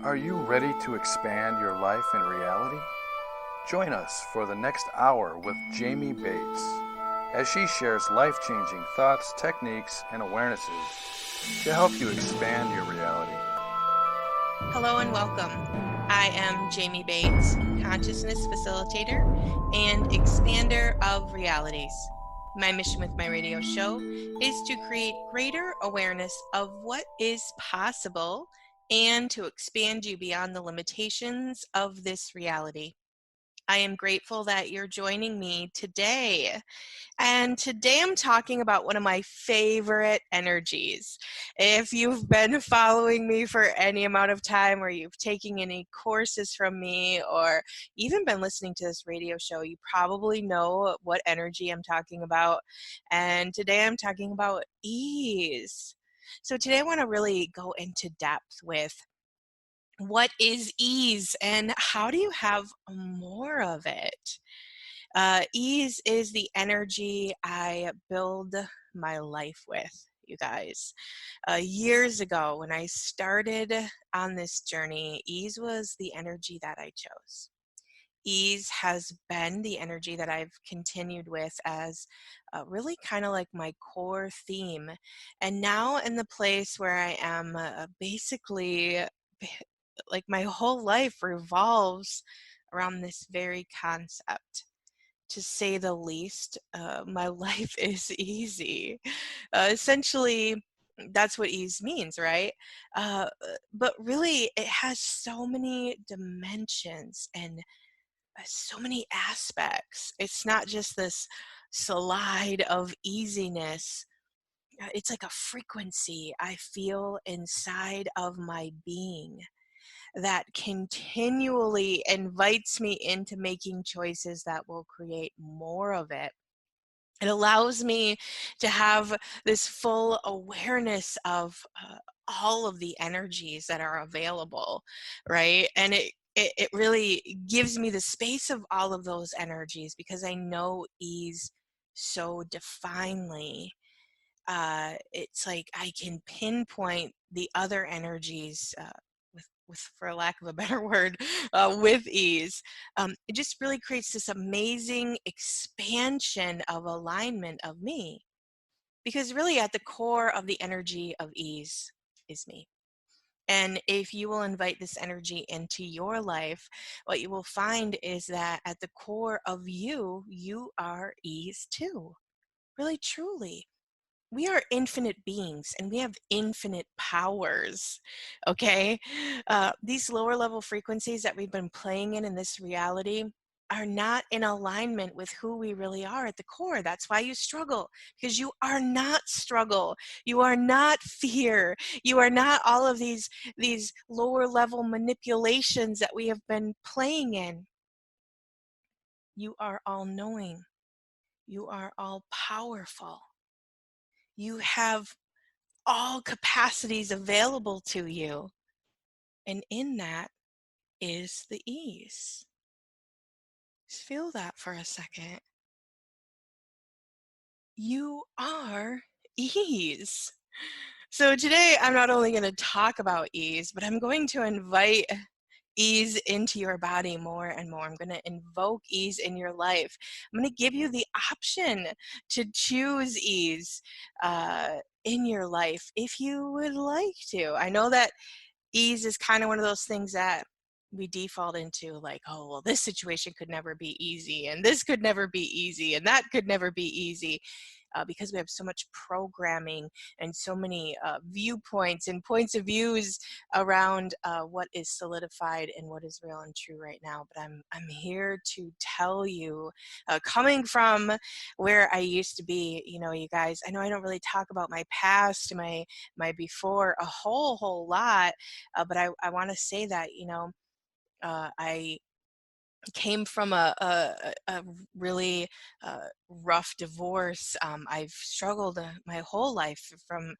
Are you ready to expand your life and reality? Join us for the next hour with Jamie Bates as she shares life changing thoughts, techniques, and awarenesses to help you expand your reality. Hello and welcome. I am Jamie Bates, consciousness facilitator and expander of realities. My mission with my radio show is to create greater awareness of what is possible and to expand you beyond the limitations of this reality. I am grateful that you're joining me today. And today I'm talking about one of my favorite energies. If you've been following me for any amount of time, or you've taken any courses from me, or even been listening to this radio show, you probably know what energy I'm talking about. And today I'm talking about ease. So today I want to really go into depth with what is ease and how do you have more of it? Ease is the energy I build my life with, you guys. Years ago, when I started on this journey, ease was the energy that I chose. Ease has been the energy that I've continued with as really kind of like my core theme. And now, in the place where I am, basically, like my whole life revolves around this very concept, to say the least. My life is easy. Essentially, that's what ease means, right? Uh, but really, it has so many dimensions and so many aspects. It's not just this slide of easiness. It's like a frequency I feel inside of my being that continually invites me into making choices that will create more of it. It allows me to have this full awareness of all of the energies that are available, right? And it really gives me the space of all of those energies because I know ease so divinely. It's like I can pinpoint the other energies with, for lack of a better word, with ease. It just really creates this amazing expansion of alignment of me, because really at the core of the energy of ease is me. And if you will invite this energy into your life, what you will find is that at the core of you, you are ease too. Really, truly, we are infinite beings and we have infinite powers. Okay, these lower level frequencies that we've been playing in this reality are not in alignment with who we really are at the core. That's why you struggle, because you are not struggle, you are not fear, you are not all of these lower level manipulations that we have been playing in. You are all knowing, you are all powerful, you have all capacities available to you. And in that is the ease. Just feel that for a second. You are ease. So today I'm not only going to talk about ease, but I'm going to invite ease into your body more and more. I'm going to invoke ease in your life. I'm going to give you the option to choose ease in your life if you would like to. I know that ease is kind of one of those things that we default into, like, oh, well, this situation could never be easy, and this could never be easy, and that could never be easy, because we have so much programming and so many viewpoints and points of views around what is solidified and what is real and true right now. But I'm here to tell you, coming from where I used to be, you know, you guys, I know I don't really talk about my past, my before a whole lot, but I want to say that, you know, I came from a really rough divorce. I've struggled my whole life, from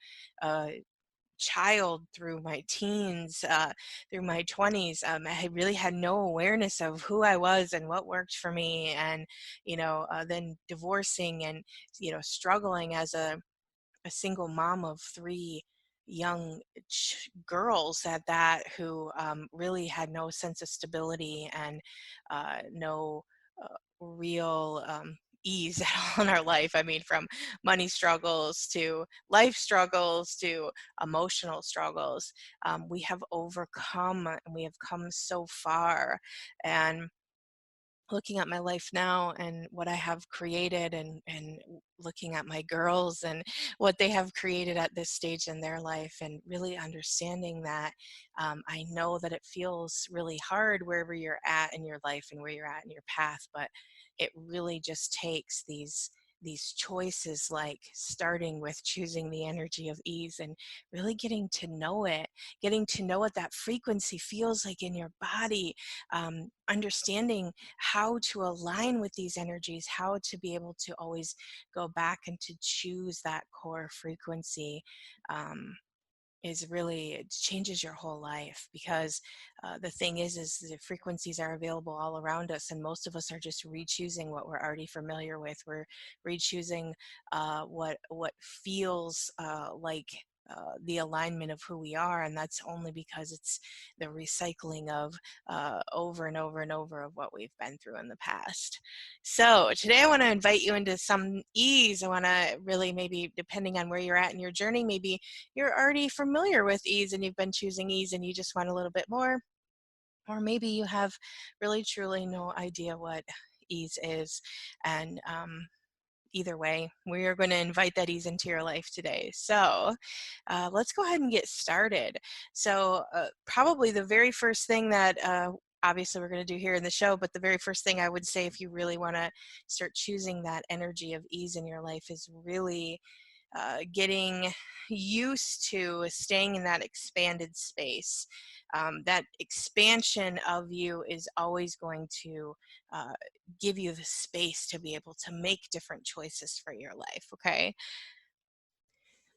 child through my teens, through my 20s. I really had no awareness of who I was and what worked for me. And, you know, then divorcing and, you know, struggling as a single mom of three, young girls at that who really had no sense of stability and no real ease at all in our life. I mean, from money struggles to life struggles to emotional struggles, we have overcome and we have come so far. And looking at my life now and what I have created and looking at my girls and what they have created at this stage in their life and really understanding that I know that it feels really hard wherever you're at in your life and where you're at in your path, but it really just takes these choices, like starting with choosing the energy of ease and really getting to know what that frequency feels like in your body, understanding how to align with these energies, how to be able to always go back and to choose that core frequency. Um, is really, it changes your whole life, because the thing is the frequencies are available all around us, and most of us are just re-choosing what we're already familiar with. We're re-choosing what feels like the alignment of who we are, and that's only because it's the recycling of over and over and over of what we've been through in the past. So today I want to invite you into some ease. I want to really, maybe depending on where you're at in your journey, maybe you're already familiar with ease and you've been choosing ease and you just want a little bit more, or maybe you have really truly no idea what ease is. And either way, we are going to invite that ease into your life today. So let's go ahead and get started. So probably the very first thing that obviously we're going to do here in the show, but the very first thing I would say, if you really want to start choosing that energy of ease in your life, is really getting used to staying in that expanded space. That expansion of you is always going to uh, give you the space to be able to make different choices for your life, okay?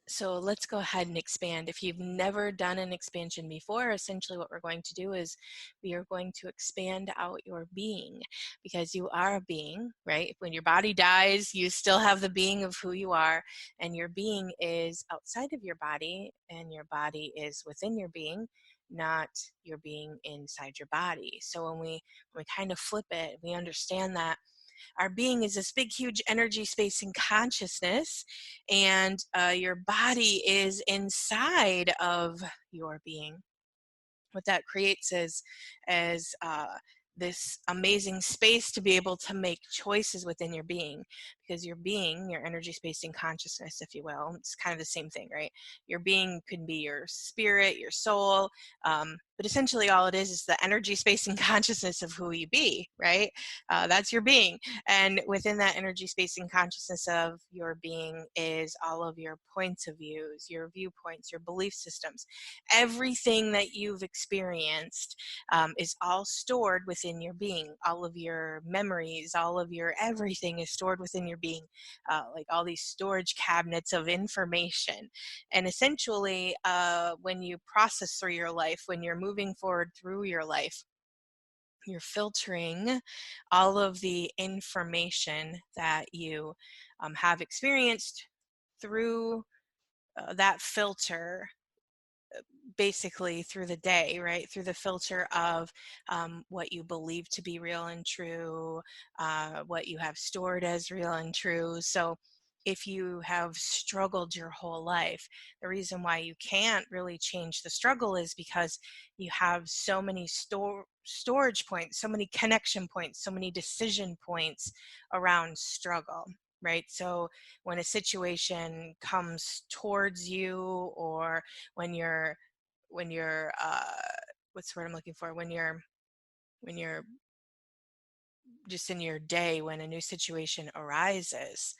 So let's go ahead and expand. If you've never done an expansion before, essentially what we're going to do is we are going to expand out your being, because you are a being, right? When your body dies, you still have the being of who you are, and your being is outside of your body, and your body is within your being, not your being inside your body. So when we kind of flip it, we understand that our being is this big, huge energy, space, and consciousness, and your body is inside of your being. What that creates is as this amazing space to be able to make choices within your being, because your being, your energy, space, and consciousness, if you will, it's kind of the same thing, right? Your being could be your spirit, your soul, but essentially all it is the energy, space, and consciousness of who you be, right? That's your being. And within that energy, space, and consciousness of your being is all of your points of views, your viewpoints, your belief systems. Everything that you've experienced is all stored within your being. All of your memories, all of your everything is stored within your being, like all these storage cabinets of information. And essentially, when you process through your life, when you're moving forward through your life, you're filtering all of the information that you have experienced through that filter, basically through the day, right? Through the filter of what you believe to be real and true, what you have stored as real and true. So if you have struggled your whole life, the reason why you can't really change the struggle is because you have so many storage points, so many connection points, so many decision points around struggle, right? So when a situation comes towards you, or when you're what's the word I'm looking for, when you're just in your day, when a new situation arises,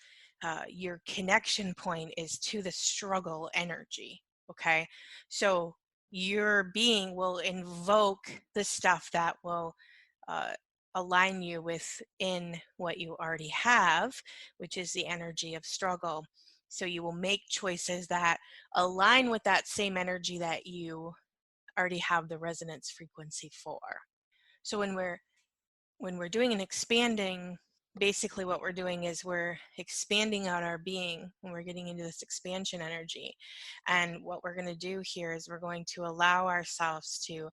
your connection point is to the struggle energy, okay? So your being will invoke the stuff that will uh, align you within what you already have, which is the energy of struggle. So you will make choices that align with that same energy that you already have the resonance frequency for. So when we're doing an expanding basically what we're doing is we're expanding out our being, and we're getting into this expansion energy. And what we're going to do here is we're going to allow ourselves to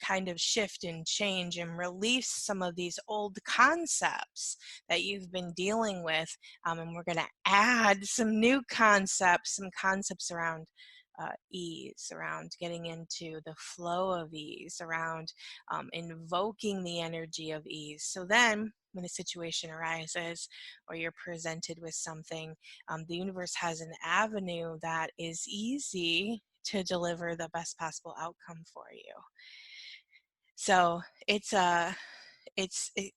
kind of shift and change and release some of these old concepts that you've been dealing with. And we're going to add some new concepts, some concepts around ease, around getting into the flow of ease, around invoking the energy of ease. So then when a situation arises or you're presented with something, the universe has an avenue that is easy to deliver the best possible outcome for you. So it's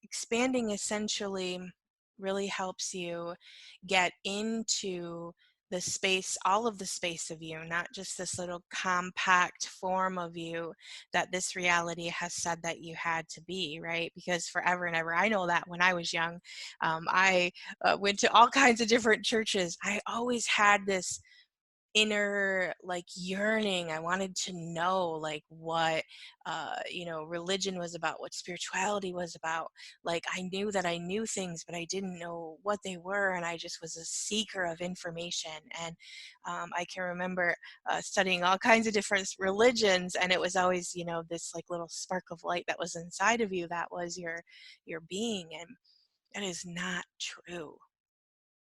expanding essentially really helps you get into the space, all of the space of you, not just this little compact form of you that this reality has said that you had to be, right? Because forever and ever, I know that when I was young, I went to all kinds of different churches. I always had this inner like yearning. I wanted to know like what religion was about, what spirituality was about. Like I knew that I knew things, but I didn't know what they were, and I just was a seeker of information. And I can remember studying all kinds of different religions, and it was always this like little spark of light that was inside of you that was your being. And that is not true.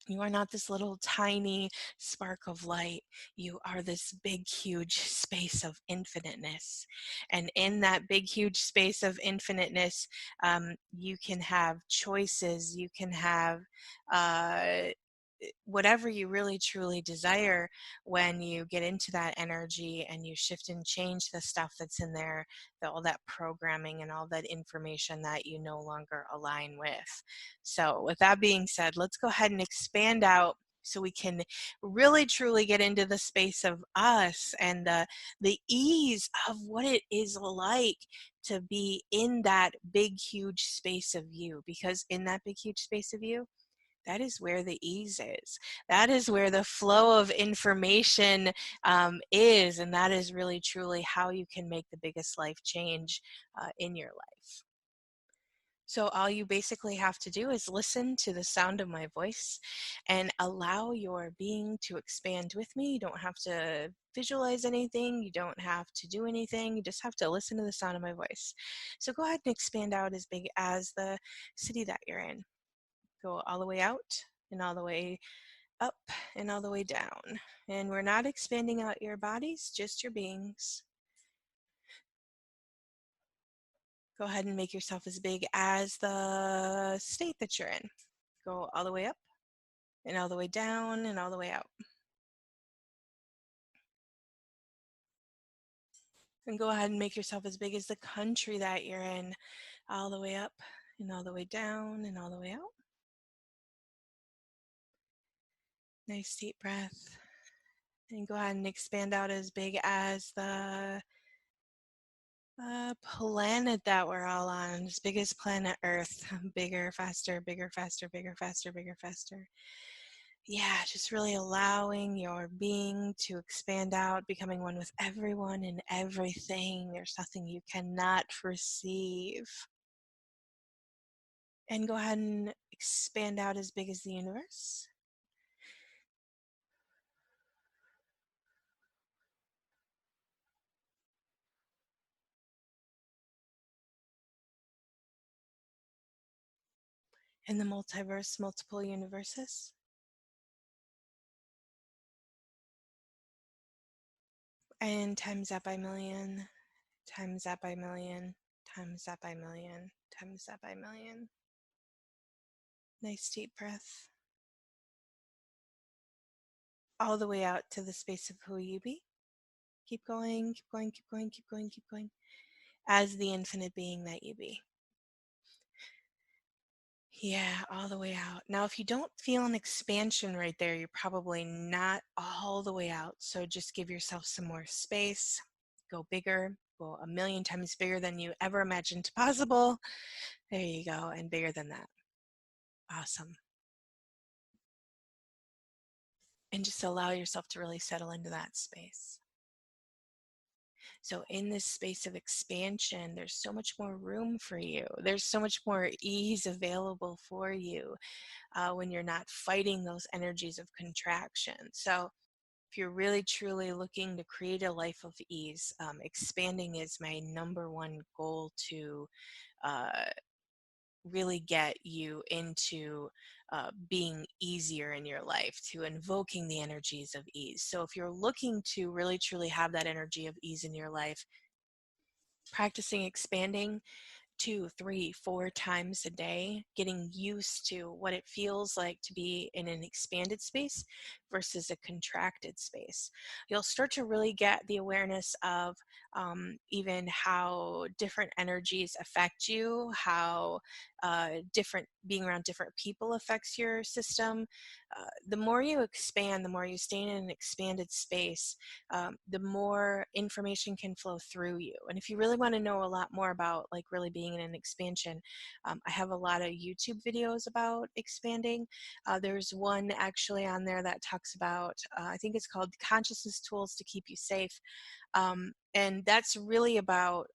You are not this little tiny spark of light. You are this big, huge space of infiniteness. And in that big, huge space of infiniteness, you can have choices. You can have whatever you really truly desire when you get into that energy and you shift and change the stuff that's in there, all that programming and all that information that you no longer align with. So with that being said, let's go ahead and expand out so we can really truly get into the space of us and the ease of what it is like to be in that big huge space of you. Because in that big huge space of you, that is where the ease is. That is where the flow of information is, and that is really truly how you can make the biggest life change in your life. So all you basically have to do is listen to the sound of my voice and allow your being to expand with me. You don't have to visualize anything. You don't have to do anything. You just have to listen to the sound of my voice. So go ahead and expand out as big as the city that you're in. Go all the way out and all the way up and all the way down. And we're not expanding out your bodies, just your beings. Go ahead and make yourself as big as the state that you're in. Go all the way up and all the way down and all the way out. And go ahead and make yourself as big as the country that you're in, all the way up and all the way down and all the way out. Nice deep breath. And go ahead and expand out as big as the planet that we're all on, as big as planet Earth. Bigger, faster, bigger, faster, bigger, faster, bigger, faster. Yeah, just really allowing your being to expand out, becoming one with everyone and everything. There's nothing you cannot receive. And go ahead and expand out as big as the universe. In the multiverse, multiple universes. And times that by million, times that by million, times that by million, times that by million. Nice deep breath. All the way out to the space of who you be. Keep going, keep going, keep going, keep going, keep going. As the infinite being that you be. Yeah, all the way out. Now, if you don't feel an expansion right there, you're probably not all the way out. So just give yourself some more space. Go bigger. Go a million times bigger than you ever imagined possible. There you go. And bigger than that. Awesome. And just allow yourself to really settle into that space. So in this space of expansion, there's so much more room for you. There's so much more ease available for you when you're not fighting those energies of contraction. So if you're really truly looking to create a life of ease, expanding is my number one goal to uh, really get you into being easier in your life, to invoking the energies of ease. So if you're looking to really truly have that energy of ease in your life, practicing expanding 2, 3, 4 times a day, getting used to what it feels like to be in an expanded space versus a contracted space. You'll start to really get the awareness of even how different energies affect you, how different being around different people affects your system. The more you expand, the more you stay in an expanded space, the more information can flow through you. And if you really want to know a lot more about like really being in an expansion, I have a lot of YouTube videos about expanding. There's one actually on there that talks about, I think it's called Consciousness Tools to Keep You Safe. And that's really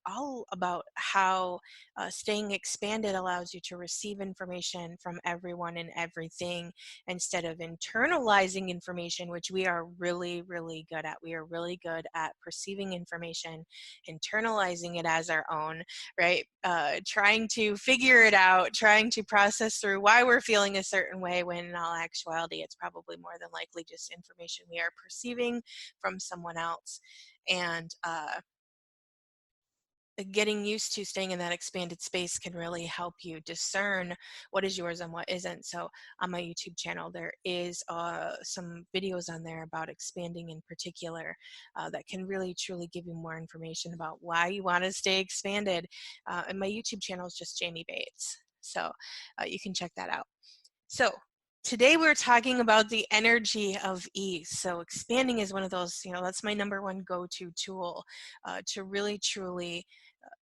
all about how staying expanded allows you to receive information from everyone and everything instead of internalizing information, which we are really, really good at. We are really good at perceiving information, internalizing it as our own, right? Trying to figure it out, trying to process through why we're feeling a certain way, when in all actuality, it's probably more than likely just information we are perceiving from someone else. And getting used to staying in that expanded space can really help you discern what is yours and what isn't. So on my YouTube channel, there is some videos on there about expanding in particular that can really truly give you more information about why you want to stay expanded. And my YouTube channel is just Jamie Bates. So you can check that out. So today we're talking about the energy of ease. So expanding is one of those, that's my number one go-to tool to really truly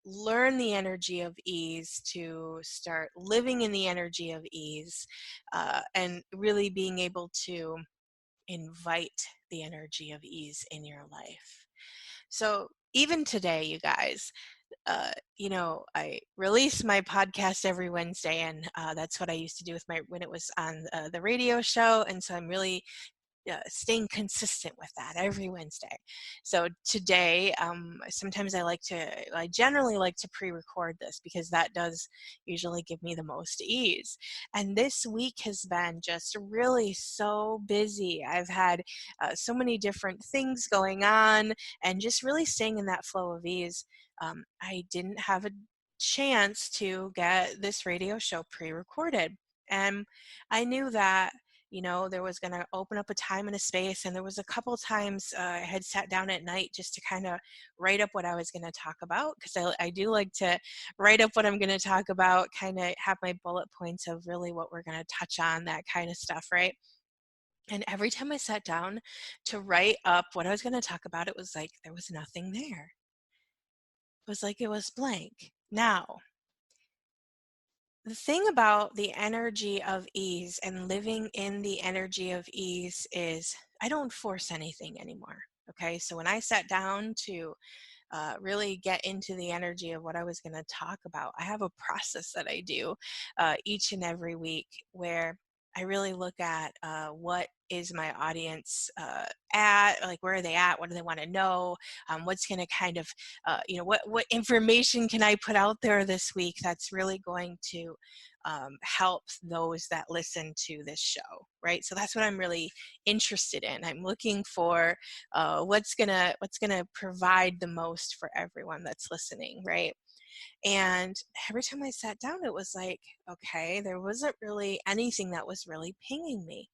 learn the energy of ease, to start living in the energy of ease, and really being able to invite the energy of ease in your life. So even today, you guys, I release my podcast every Wednesday, and that's what I used to do when it was on the radio show. And so I'm really staying consistent with that every Wednesday. So today, sometimes I generally like to pre-record this because that does usually give me the most ease. And this week has been just really so busy. I've had so many different things going on, and just really staying in that flow of ease. I didn't have a chance to get this radio show pre-recorded. And I knew that there was going to open up a time and a space. And there was a couple times I had sat down at night just to kind of write up what I was going to talk about, because I do like to write up what I'm going to talk about, kind of have my bullet points of really what we're going to touch on, that kind of stuff, right? And every time I sat down to write up what I was going to talk about, it was like there was nothing there. It was like it was blank. Now, the thing about the energy of ease and living in the energy of ease is I don't force anything anymore. Okay, so when I sat down to really get into the energy of what I was going to talk about, I have a process that I do each and every week where I really look at what is my audience at, like where are they at, what do they want to know, what's going to kind of, what information can I put out there this week that's really going to help those that listen to this show, right? So that's what I'm really interested in. I'm looking for what's gonna provide the most for everyone that's listening, right? And every time I sat down, it was like, okay, there wasn't really anything that was really pinging me.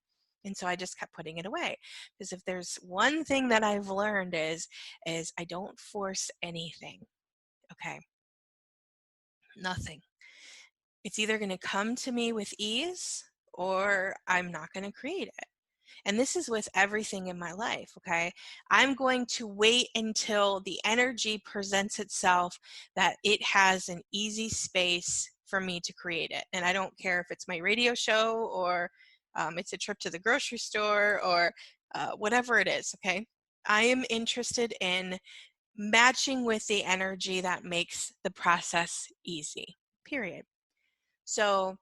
And so I just kept putting it away, because if there's one thing that I've learned is I don't force anything. Okay, nothing. It's either going to come to me with ease or I'm not going to create it. And this is with everything in my life, okay? I'm going to wait until the energy presents itself that it has an easy space for me to create it. And I don't care if it's my radio show or it's a trip to the grocery store or whatever it is, okay? I am interested in matching with the energy that makes the process easy, period. So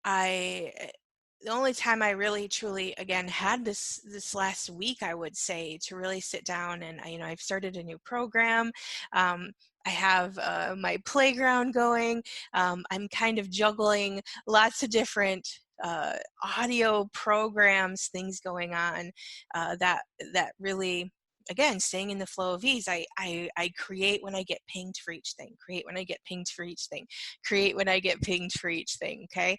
the only time I really truly again had this last week, I would say, to really sit down and I've started a new program. I have my playground going. I'm kind of juggling lots of different audio programs, things going on that really, again, staying in the flow of ease. I create when I get pinged for each thing, create when I get pinged for each thing, create when I get pinged for each thing. Okay.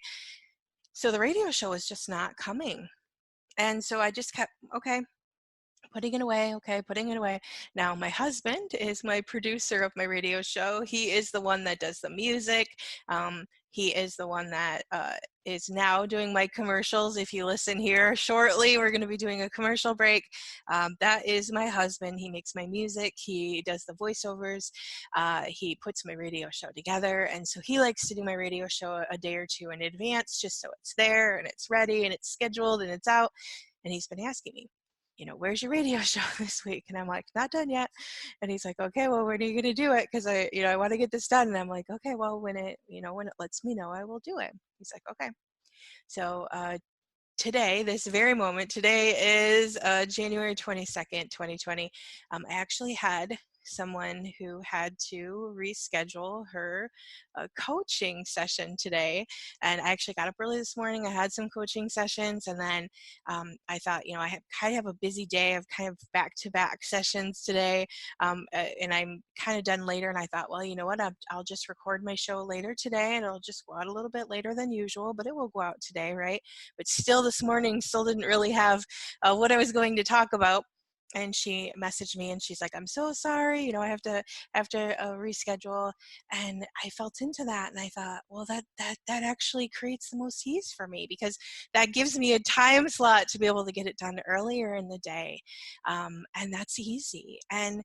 So the radio show was just not coming. And so I just kept, okay, putting it away, okay, putting it away. Now, my husband is my producer of my radio show. He is the one that does the music. He is the one that is now doing my commercials. If you listen here shortly, we're going to be doing a commercial break. That is my husband. He makes my music. He does the voiceovers. He puts my radio show together. And so he likes to do my radio show a day or two in advance, just so it's there and it's ready and it's scheduled and it's out. And he's been asking me, where's your radio show this week? And I'm like, not done yet. And he's like, okay, well, when are you going to do it? Because I want to get this done. And I'm like, okay, well, when it lets me know, I will do it. He's like, okay. So today, this very moment, today is January 22nd, 2020. I actually had someone who had to reschedule her coaching session today. And I actually got up early this morning. I had some coaching sessions, and then I thought, I kind of have a busy day of kind of back-to-back sessions today, and I'm kind of done later. And I thought, well, you know what, I'll just record my show later today, and it'll just go out a little bit later than usual, but it will go out today, right? But still this morning, still didn't really have what I was going to talk about. And she messaged me and she's like, I'm so sorry, I have to reschedule. And I felt into that, and I thought, well, that actually creates the most ease for me, because that gives me a time slot to be able to get it done earlier in the day. And that's easy. And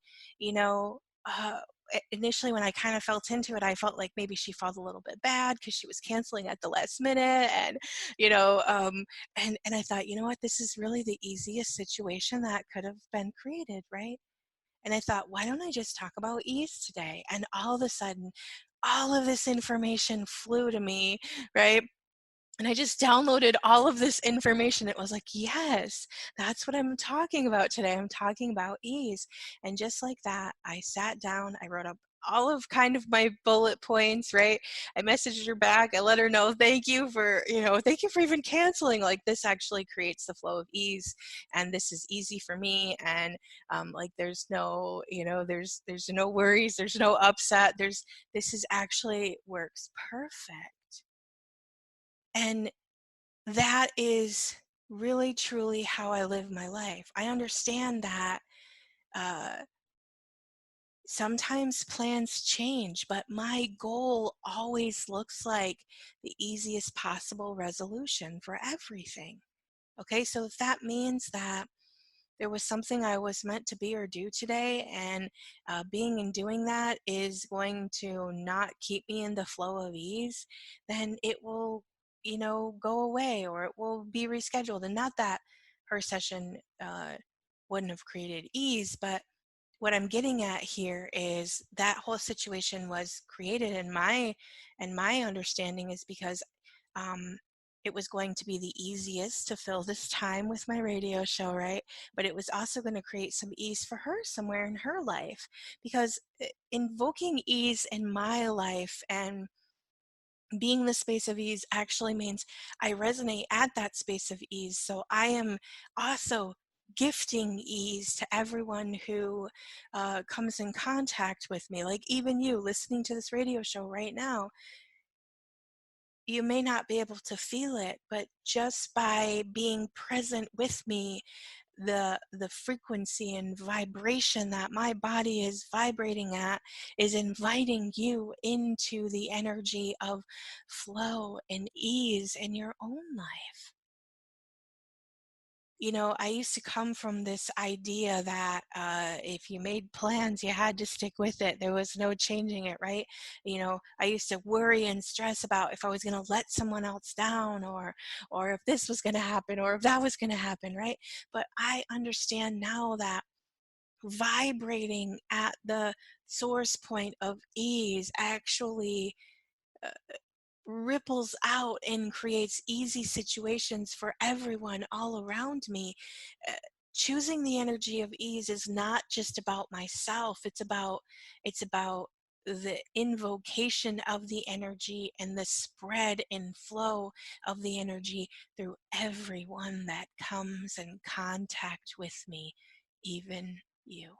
initially, when I kind of felt into it, I felt like maybe she felt a little bit bad because she was canceling at the last minute. And and I thought, you know what, this is really the easiest situation that could have been created, right? And I thought, why don't I just talk about ease today? And all of a sudden, all of this information flew to me, right? And I just downloaded all of this information. It was like, yes, that's what I'm talking about today. I'm talking about ease. And just like that, I sat down, I wrote up all of kind of my bullet points, right? I messaged her back. I let her know, thank you for even canceling. Like, this actually creates the flow of ease, and this is easy for me. And like, there's no, there's no worries. There's no upset. This is actually works perfect. And that is really, truly how I live my life. I understand that uh, sometimes plans change, but my goal always looks like the easiest possible resolution for everything. Okay, so if that means that there was something I was meant to be or do today, and being and doing that is going to not keep me in the flow of ease, then it will, go away, or it will be rescheduled. And not that her session wouldn't have created ease, but what I'm getting at here is that whole situation was created in my understanding is because um, it was going to be the easiest to fill this time with my radio show, right? But it was also going to create some ease for her somewhere in her life, because invoking ease in my life and being the space of ease actually means I resonate at that space of ease. So I am also gifting ease to everyone who comes in contact with me. Like, even you listening to this radio show right now, you may not be able to feel it, but just by being present with me, the frequency and vibration that my body is vibrating at is inviting you into the energy of flow and ease in your own life. I used to come from this idea that if you made plans, you had to stick with it. There was no changing it, right? I used to worry and stress about if I was going to let someone else down, or if this was going to happen, or if that was going to happen, right? But I understand now that vibrating at the source point of ease actually uh, ripples out and creates easy situations for everyone all around me. Uh, Choosing the energy of ease is not just about myself. It's about the invocation of the energy and the spread and flow of the energy through everyone that comes in contact with me, even you.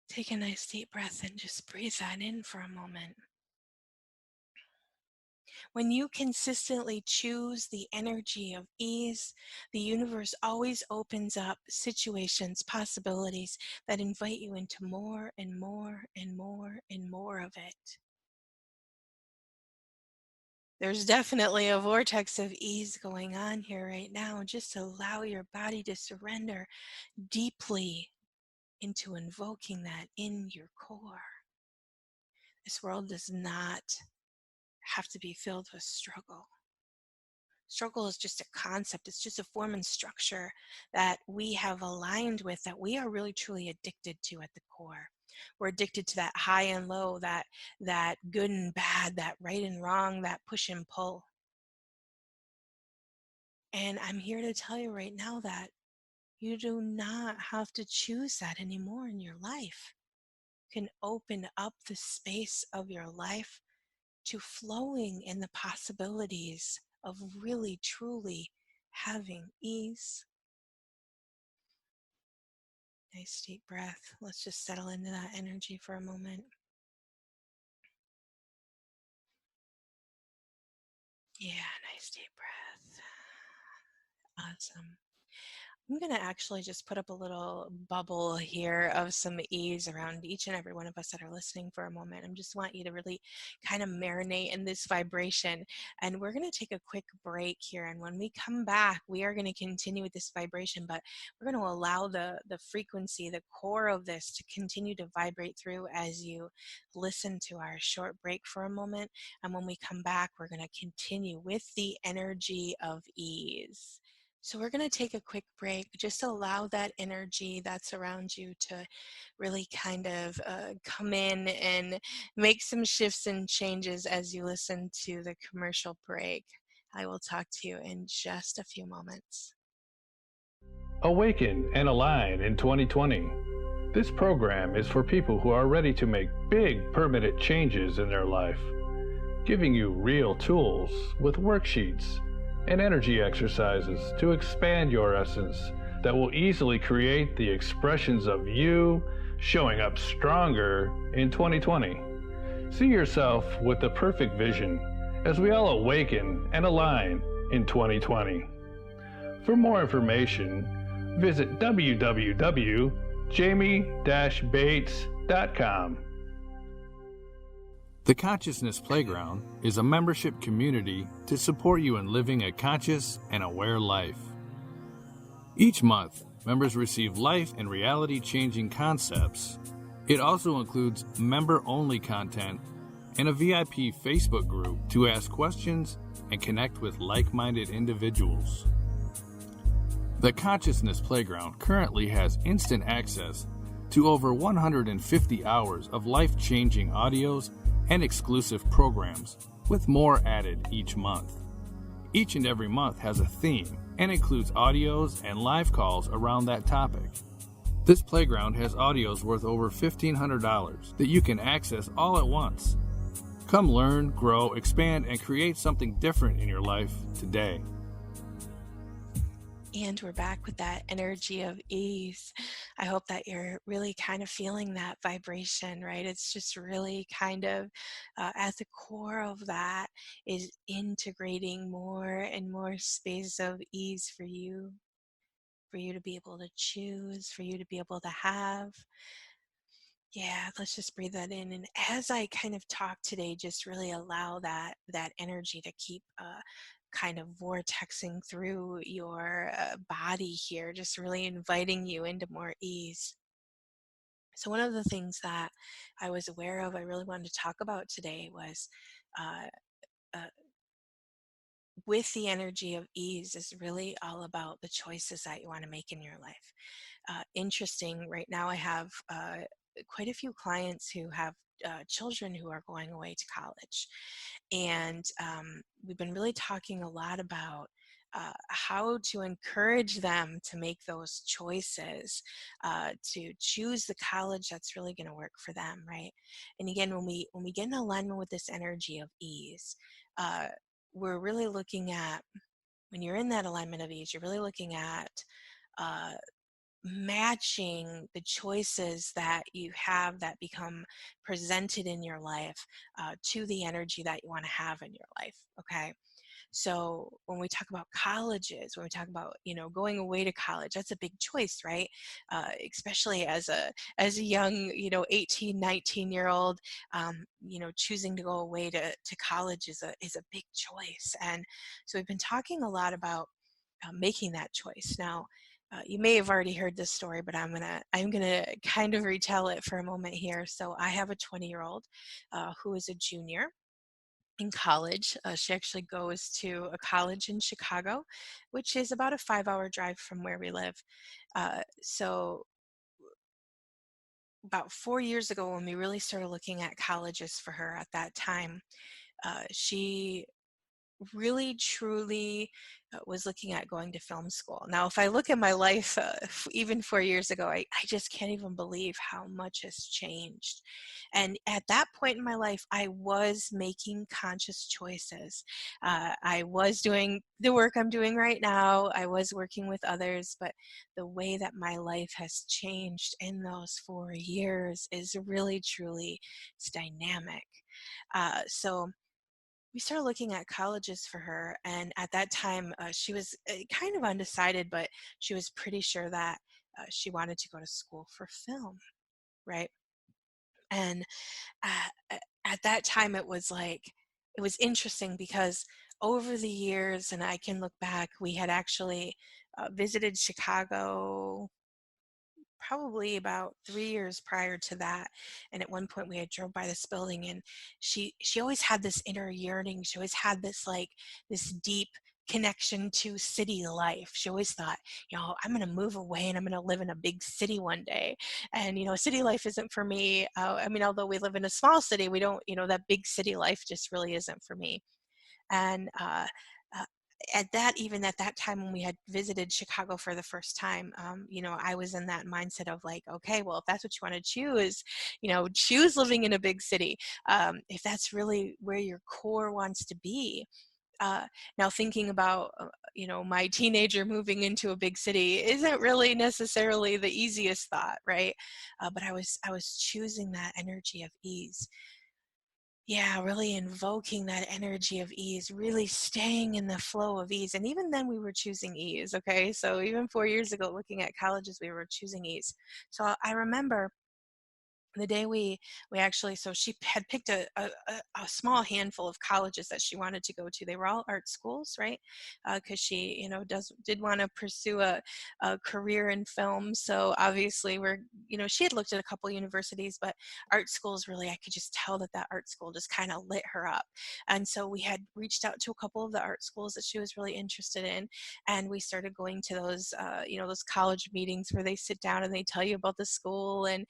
Take a nice deep breath and just breathe that in for a moment. When you consistently choose the energy of ease, the universe always opens up situations, possibilities that invite you into more and more and more and more of it. There's definitely a vortex of ease going on here right now. Just allow your body to surrender deeply into invoking that in your core. This world does not have to be filled with struggle. Struggle is just a concept, it's just a form and structure that we have aligned with, that we are really truly addicted to at the core. We're addicted to that high and low, that good and bad, that right and wrong, that push and pull. And I'm here to tell you right now that you do not have to choose that anymore in your life. You can open up the space of your life to flowing in the possibilities of really truly having ease. Nice deep breath. Let's just settle into that energy for a moment. Yeah, nice deep breath. Awesome. I'm going to actually just put up a little bubble here of some ease around each and every one of us that are listening for a moment. I just want you to really kind of marinate in this vibration. And we're going to take a quick break here. And when we come back, we are going to continue with this vibration, but we're going to allow the frequency, the core of this to continue to vibrate through as you listen to our short break for a moment. And when we come back, we're going to continue with the energy of ease. So we're going to take a quick break. Just allow that energy that's around you to really kind of come in and make some shifts and changes as you listen to the commercial break. I will talk to you in just a few moments. Awaken and align in 2020. This program is for people who are ready to make big permanent changes in their life, giving you real tools with worksheets and energy exercises to expand your essence that will easily create the expressions of you showing up stronger in 2020. See yourself with the perfect vision as we all awaken and align in 2020. For more information, visit www.jamie-bates.com. The Consciousness Playground is a membership community to support you in living a conscious and aware life. Each month, members receive life and reality-changing concepts. It also includes member-only content and a VIP Facebook group to ask questions and connect with like-minded individuals. The Consciousness Playground currently has instant access to over 150 hours of life-changing audios and exclusive programs, with more added each month. Each and every month has a theme and includes audios and live calls around that topic. This playground has audios worth over $1,500 that you can access all at once. Come learn, grow, expand, and create something different in your life today. And we're back with that energy of ease. I hope that you're really kind of feeling that vibration, right? It's just really kind of at the core of that is integrating more and more space of ease for you to be able to choose, for you to be able to have. Yeah, let's just breathe that in. And as I kind of talk today, just really allow that energy to keep kind of vortexing through your body here, just really inviting you into more ease. So one of the things that I was aware of, I really wanted to talk about today was uh, uh, with the energy of ease is really all about the choices that you want to make in your life. Interesting, right now I have quite a few clients who have children who are going away to college. And we've been really talking a lot about how to encourage them to make those choices, to choose the college that's really going to work for them, right? And again, when we get in alignment with this energy of ease, uh, we're really looking at, when you're in that alignment of ease, you're really looking at uh, matching the choices that you have that become presented in your life to the energy that you want to have in your life. Okay. So when we talk about colleges, when we talk about, going away to college, that's a big choice, right? Especially as a young, 18, 19-year old, choosing to go away to college is a big choice. And so we've been talking a lot about making that choice. Now, you may have already heard this story, but I'm gonna kind of retell it for a moment here. So I have a 20-year-old who is a junior in college. She actually goes to a college in Chicago, which is about a 5-hour drive from where we live. So about 4 years ago, when we really started looking at colleges for her at that time, she really truly was looking at going to film school. Now, if I look at my life, even 4 years ago, I just can't even believe how much has changed. And at that point in my life, I was making conscious choices. I was doing the work I'm doing right now. I was working with others, but the way that my life has changed in those 4 years is really, truly, it's dynamic. So we started looking at colleges for her, and at that time she was kind of undecided, but she was pretty sure that she wanted to go to school for film, right? And at that time it was interesting because over the years, and I can look back, we had actually visited Chicago probably about 3 years prior to that. And at one point we had drove by this building, and she always had this inner yearning. She always had this deep connection to city life. She always thought, I'm going to move away and I'm going to live in a big city one day. And city life isn't for me. I mean, although we live in a small city, we don't, that big city life just really isn't for me. And uh, even at that time when we had visited Chicago for the first time, I was in that mindset of like, okay, well, if that's what you want to choose, choose living in a big city. If that's really where your core wants to be. Uh, Now thinking about, my teenager moving into a big city isn't really necessarily the easiest thought, right? But I was choosing that energy of ease. Yeah, really invoking that energy of ease, really staying in the flow of ease. And even then, we were choosing ease, okay? So even 4 years ago, looking at colleges, we were choosing ease. So I remember the day we actually, so she had picked a small handful of colleges that she wanted to go to. They were all art schools, right? Because she did want to pursue a career in film. So obviously she had looked at a couple universities, but art schools, really, I could just tell that art school just kind of lit her up. And so we had reached out to a couple of the art schools that she was really interested in, and we started going to those those college meetings where they sit down and they tell you about the school. And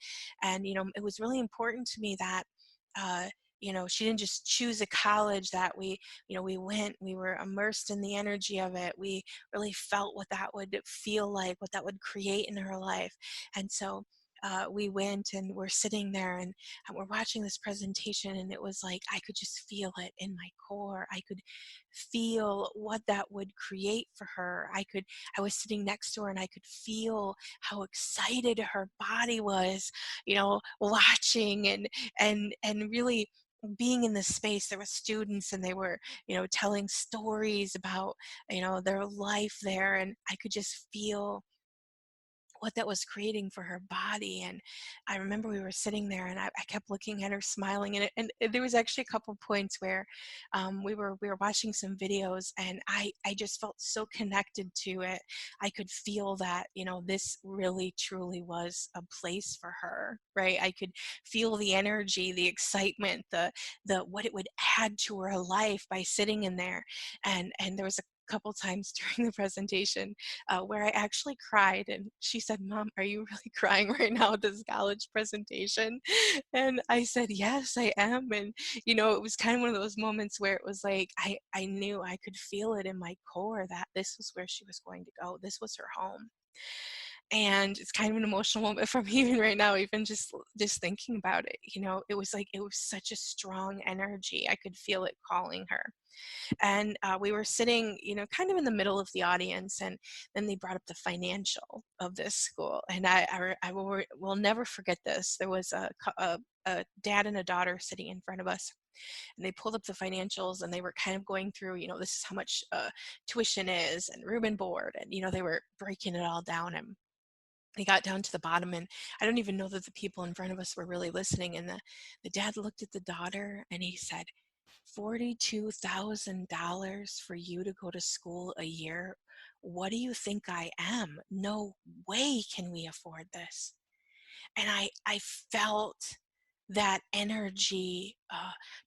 it was really important to me that uh, she didn't just choose a college, that we went, we were immersed in the energy of it. We really felt what that would feel like, what that would create in her life. And so we went and we're sitting there, and we're watching this presentation, and it was like I could just feel it in my core. I could feel what that would create for her. I was sitting next to her, and I could feel how excited her body was, watching and really being in this space. There were students, and they were, telling stories about, their life there, and I could just feel what that was creating for her body. And I remember we were sitting there, and I kept looking at her, smiling. And there was actually a couple points where we were watching some videos, and I just felt so connected to it. I could feel that, this really truly was a place for her, right? I could feel the energy, the excitement, the what it would add to her life by sitting in there. And there was a couple times during the presentation where I actually cried, and she said, "Mom, are you really crying right now at this college presentation?" And I said, "Yes, I am." And it was kind of one of those moments where it was like I knew, I could feel it in my core that this was where she was going to go. This was her home. And it's kind of an emotional moment for me even right now, even just thinking about it. It was like it was such a strong energy. I could feel it calling her. And we were sitting, kind of in the middle of the audience, and then they brought up the financial of this school. And will never forget this. There was a dad and a daughter sitting in front of us, and they pulled up the financials, and they were kind of going through, this is how much tuition is, and room and board, and they were breaking it all down. And they got down to the bottom, and I don't even know that the people in front of us were really listening. And the dad looked at the daughter, and he said, $42,000 for you to go to school a year? What do you think I am? No way can we afford this. And I felt that energy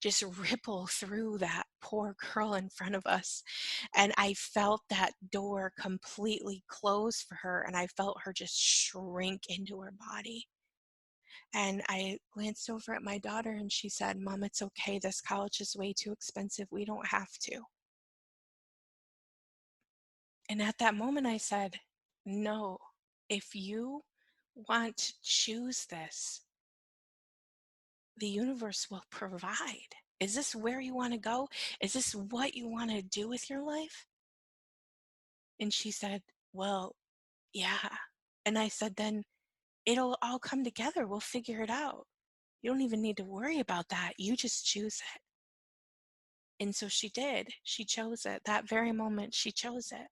just ripple through that poor girl in front of us. And I felt that door completely close for her, and I felt her just shrink into her body. And I glanced over at my daughter, and she said, "Mom, it's okay. This college is way too expensive. We don't have to." And at that moment, I said, "No, if you want to choose this, the universe will provide. Is this where you want to go? Is this what you want to do with your life?" And she said, "Well, yeah." And I said, "Then it'll all come together. We'll figure it out. You don't even need to worry about that. You just choose it." And so she did. She chose it. That very moment, she chose it.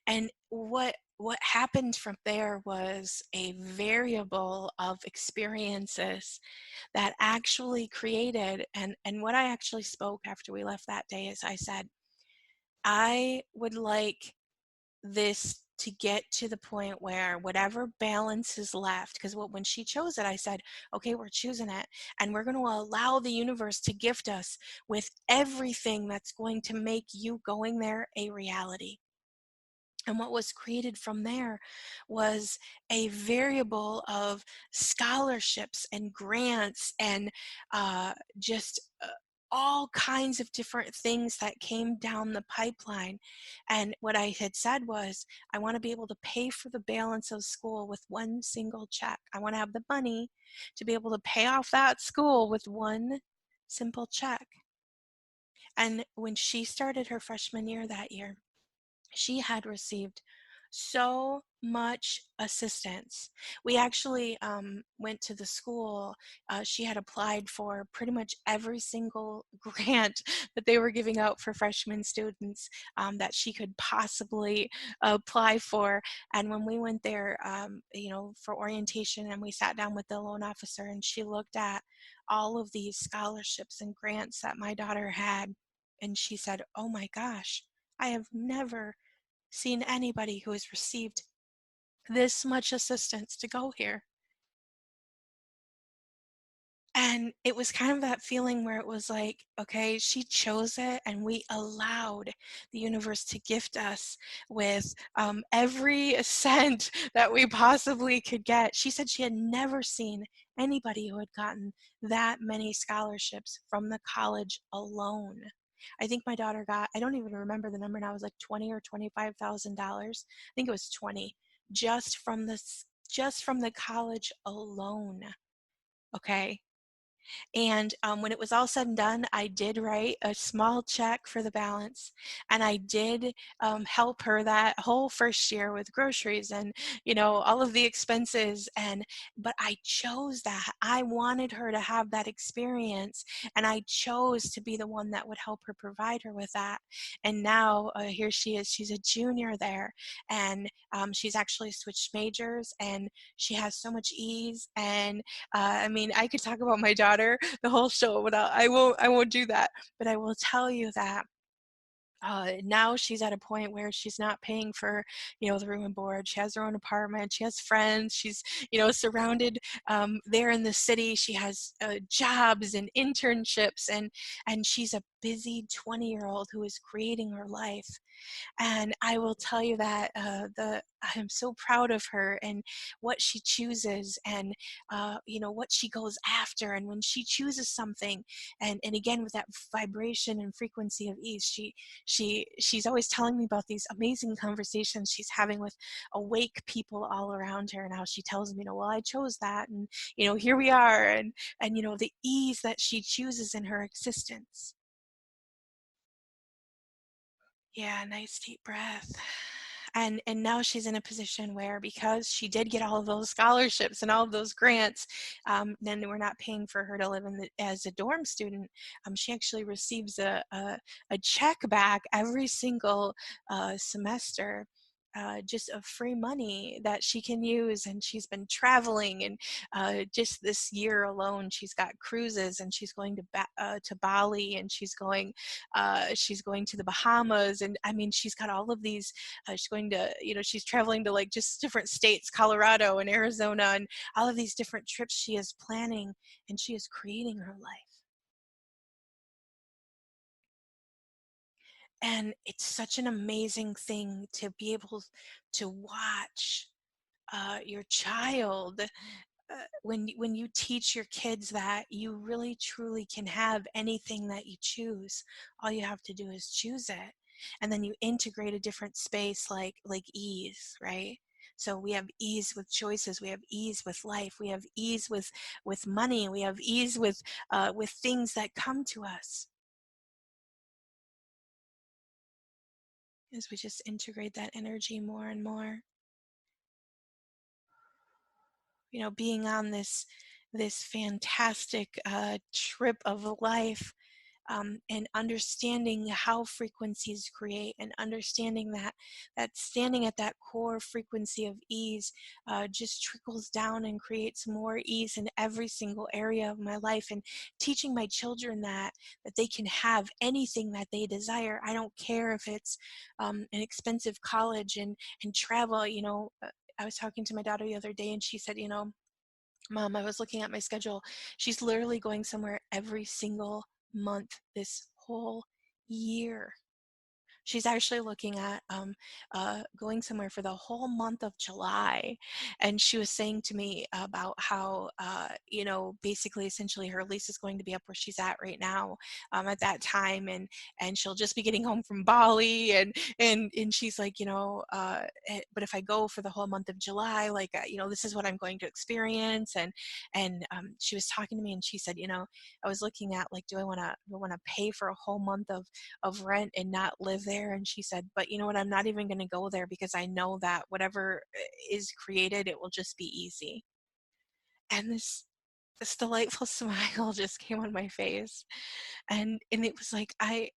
And what happened from there was a variable of experiences that actually created, and what I actually spoke after we left that day is I said, "I would like this to get to the point where whatever balance is left," because when she chose it, I said, "Okay, we're choosing it, and we're going to allow the universe to gift us with everything that's going to make you going there a reality." And what was created from there was a variable of scholarships and grants and just all kinds of different things that came down the pipeline. And what I had said was, I want to be able to pay for the balance of school with one single check. I want to have the money to be able to pay off that school with one simple check. And when she started her freshman year that year, she had received so much assistance. We actually went to the school. She had applied for pretty much every single grant that they were giving out for freshman students that she could possibly apply for. And when we went there, for orientation, and we sat down with the loan officer, and she looked at all of these scholarships and grants that my daughter had, and she said, "Oh my gosh, I have never seen anybody who has received this much assistance to go here." And it was kind of that feeling where it was like, okay, she chose it, and we allowed the universe to gift us with every cent that we possibly could get. She said she had never seen anybody who had gotten that many scholarships from the college alone. I think my daughter got, I don't even remember the number now, it was like 20 or $25,000. I think it was 20, just from the college alone. Okay. And when it was all said and done, I did write a small check for the balance, and I did help her that whole first year with groceries and all of the expenses. And but I chose that. I wanted her to have that experience, and I chose to be the one that would help her provide her with that. And now here she is. She's a junior there, and she's actually switched majors, and she has so much ease. And I mean, I could talk about my daughter the whole show, but I won't do that. But I will tell you that now she's at a point where she's not paying for the room and board. She has her own apartment. She has friends. She's surrounded there in the city. She has jobs and internships, and she's a busy 20-year-old who is creating her life. And I will tell you that I'm so proud of her and what she chooses, and what she goes after. And when she chooses something, and again with that vibration and frequency of ease, she's always telling me about these amazing conversations she's having with awake people all around her, and how she tells me, well, I chose that, and here we are, and the ease that she chooses in her existence. Yeah, nice deep breath. And now she's in a position where, because she did get all of those scholarships and all of those grants, then we're not paying for her to live as a dorm student. She actually receives a check back every single semester. Just of free money that she can use, and she's been traveling, and just this year alone she's got cruises, and she's going to Bali, and she's going to the Bahamas. And I mean, she's got all of these she's going to she's traveling to like just different states, Colorado and Arizona, and all of these different trips she is planning, and she is creating her life. And it's such an amazing thing to be able to watch your child, when you teach your kids that you really truly can have anything that you choose. All you have to do is choose it, and then you integrate a different space, like ease, right? So we have ease with choices, we have ease with life, we have ease with money, we have ease with things that come to us as we just integrate that energy more and more. Being on this fantastic trip of life, and understanding how frequencies create, and understanding that standing at that core frequency of ease just trickles down and creates more ease in every single area of my life. And teaching my children that they can have anything that they desire. I don't care if it's an expensive college and travel. I was talking to my daughter the other day, and she said, Mom, I was looking at my schedule. She's literally going somewhere every single month this whole year. She's actually looking at going somewhere for the whole month of July. And she was saying to me about how, basically, essentially, her lease is going to be up where she's at right now at that time. And she'll just be getting home from Bali. And she's like, but if I go for the whole month of July, like, this is what I'm going to experience. And she was talking to me, and she said, I was looking at, like, do I want to pay for a whole month of rent and not live there? And she said, but you know what, I'm not even going to go there, because I know that whatever is created, it will just be easy. And this delightful smile just came on my face. And it was like, I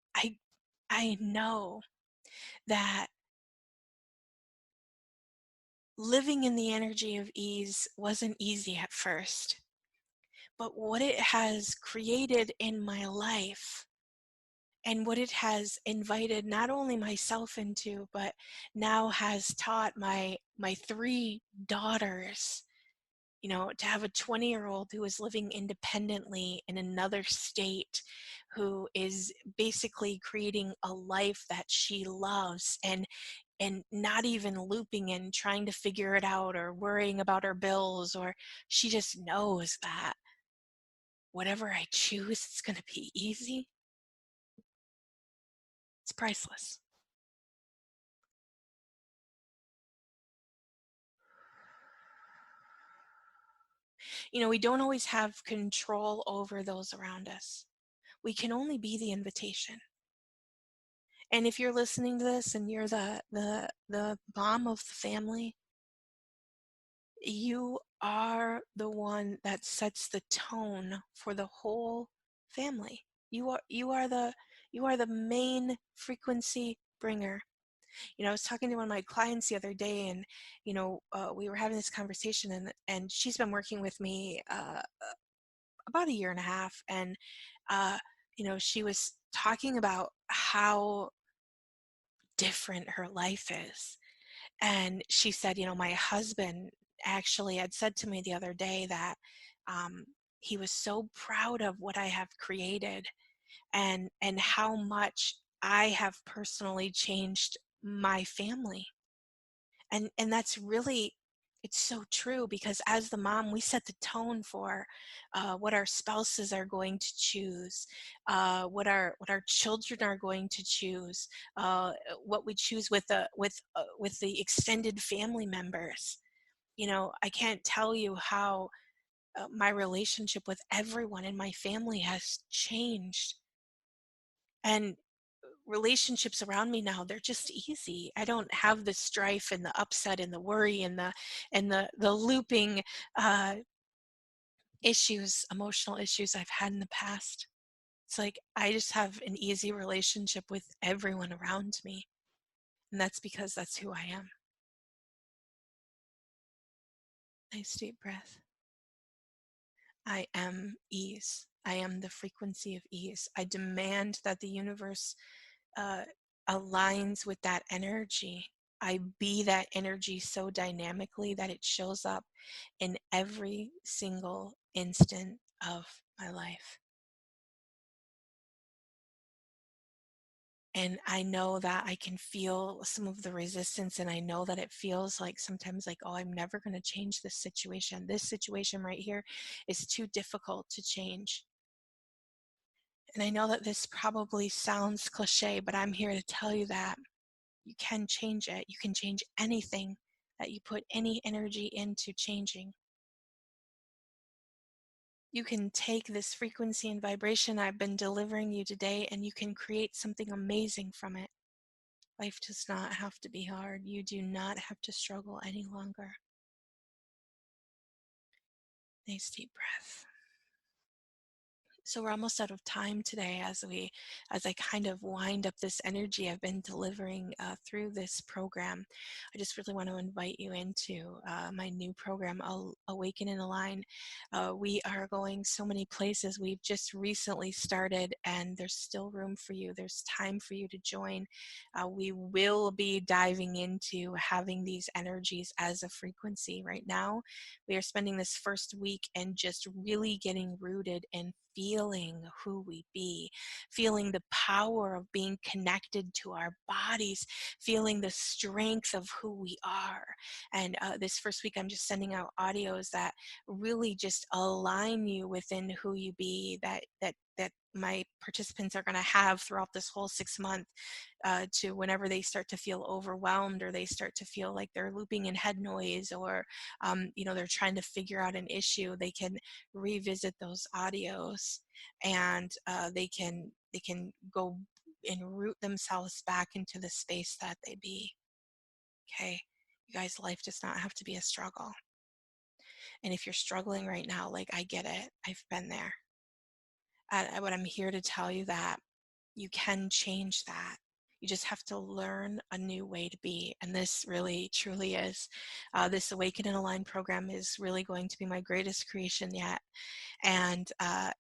know that living in the energy of ease wasn't easy at first, but what it has created in my life, and what it has invited not only myself into, but now has taught my three daughters, to have a 20-year-old who is living independently in another state, who is basically creating a life that she loves, and not even looping in trying to figure it out or worrying about her bills. Or she just knows that whatever I choose, it's going to be easy. It's priceless. We don't always have control over those around us. We can only be the invitation. And if you're listening to this and you're the mom of the family, you are the one that sets the tone for the whole family. You are the main frequency bringer. I was talking to one of my clients the other day, and we were having this conversation, and she's been working with me about a year and a half, and uh, she was talking about how different her life is. And she said, my husband actually had said to me the other day that um, he was so proud of what I have created, and how much I have personally changed my family. And that's really, it's so true, because as the mom, we set the tone for what our spouses are going to choose, what our children are going to choose, what we choose with the extended family members. I can't tell you how my relationship with everyone in my family has changed. And relationships around me now, they're just easy. I don't have the strife and the upset and the worry and the looping uh, emotional issues I've had in the past. It's like I just have an easy relationship with everyone around me, and that's because that's who I am. Nice deep breath. I am ease. I am the frequency of ease. I demand that the universe uh, aligns with that energy. I be that energy so dynamically that it shows up in every single instant of my life. And I know that I can feel some of the resistance, and I know that it feels like sometimes like, oh, I'm never going to change this situation. This situation right here is too difficult to change. And I know that this probably sounds cliche, but I'm here to tell you that you can change it. You can change anything that you put any energy into changing. You can take this frequency and vibration I've been delivering you today, and you can create something amazing from it. Life does not have to be hard. You do not have to struggle any longer. Nice deep breath. So we're almost out of time today, as I kind of wind up this energy I've been delivering through this program. I just really want to invite you into my new program, Awaken and Align. We are going so many places. We've just recently started, and there's still room for you. There's time for you to join. We will be diving into having these energies as a frequency. Right now, we are spending this first week and just really getting rooted in feeling who we be, feeling the power of being connected to our bodies, feeling the strength of who we are. And this first week, I'm just sending out audios that really just align you within who you be, that my participants are going to have throughout this whole 6 month, to whenever they start to feel overwhelmed, or they start to feel like they're looping in head noise, or they're trying to figure out an issue. They can revisit those audios, and they can go and root themselves back into the space that they be. Okay, you guys, life does not have to be a struggle. And if you're struggling right now, like, I get it, I've been there. But I'm here to tell you that you can change that. You just have to learn a new way to be. And this really, truly is. This Awaken and Align program is really going to be my greatest creation yet. And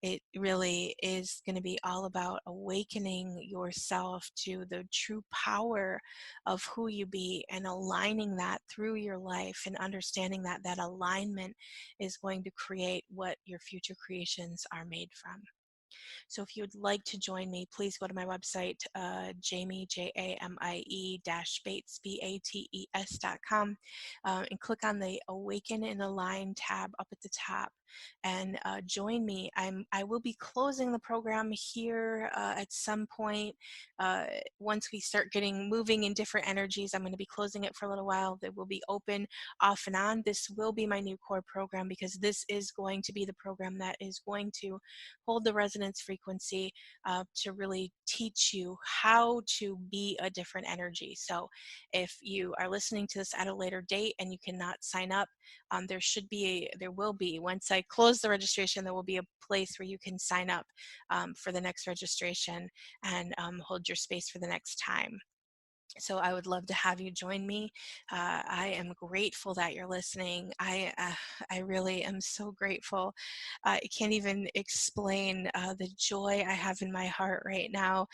it really is going to be all about awakening yourself to the true power of who you be, and aligning that through your life, and understanding that that alignment is going to create what your future creations are made from. So if you would like to join me, please go to my website, Jamie, Jamie-Bates, BATES.com, and click on the Awaken and Align tab up at the top and join me. I will be closing the program here at some point. Once we start getting moving in different energies, I'm going to be closing it for a little while. It will be open off and on. This will be my new core program because this is going to be the program that is going to hold the resonance frequency to really teach you how to be a different energy. So if you are listening to this at a later date and you cannot sign up, there will be, once I close the registration, there will be a place where you can sign up for the next registration and hold your space for the next time. So I would love to have you join me. I am grateful that you're listening. I really am so grateful. I can't even explain the joy I have in my heart right now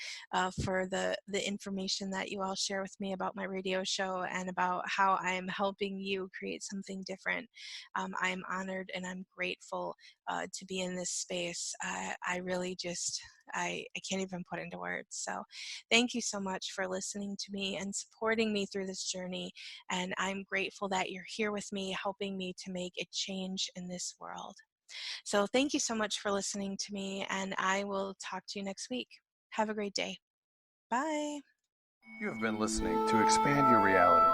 for the information that you all share with me about my radio show and about how I am helping you create something different. I am honored and I'm grateful to be in this space. I really just, I can't even put into words. So thank you so much for listening to me and supporting me through this journey. And I'm grateful that you're here with me, helping me to make a change in this world. So thank you so much for listening to me, and I will talk to you next week. Have a great day. Bye. You have been listening to Expand Your Reality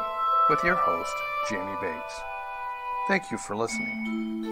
with your host, Jamie Bates. Thank you for listening.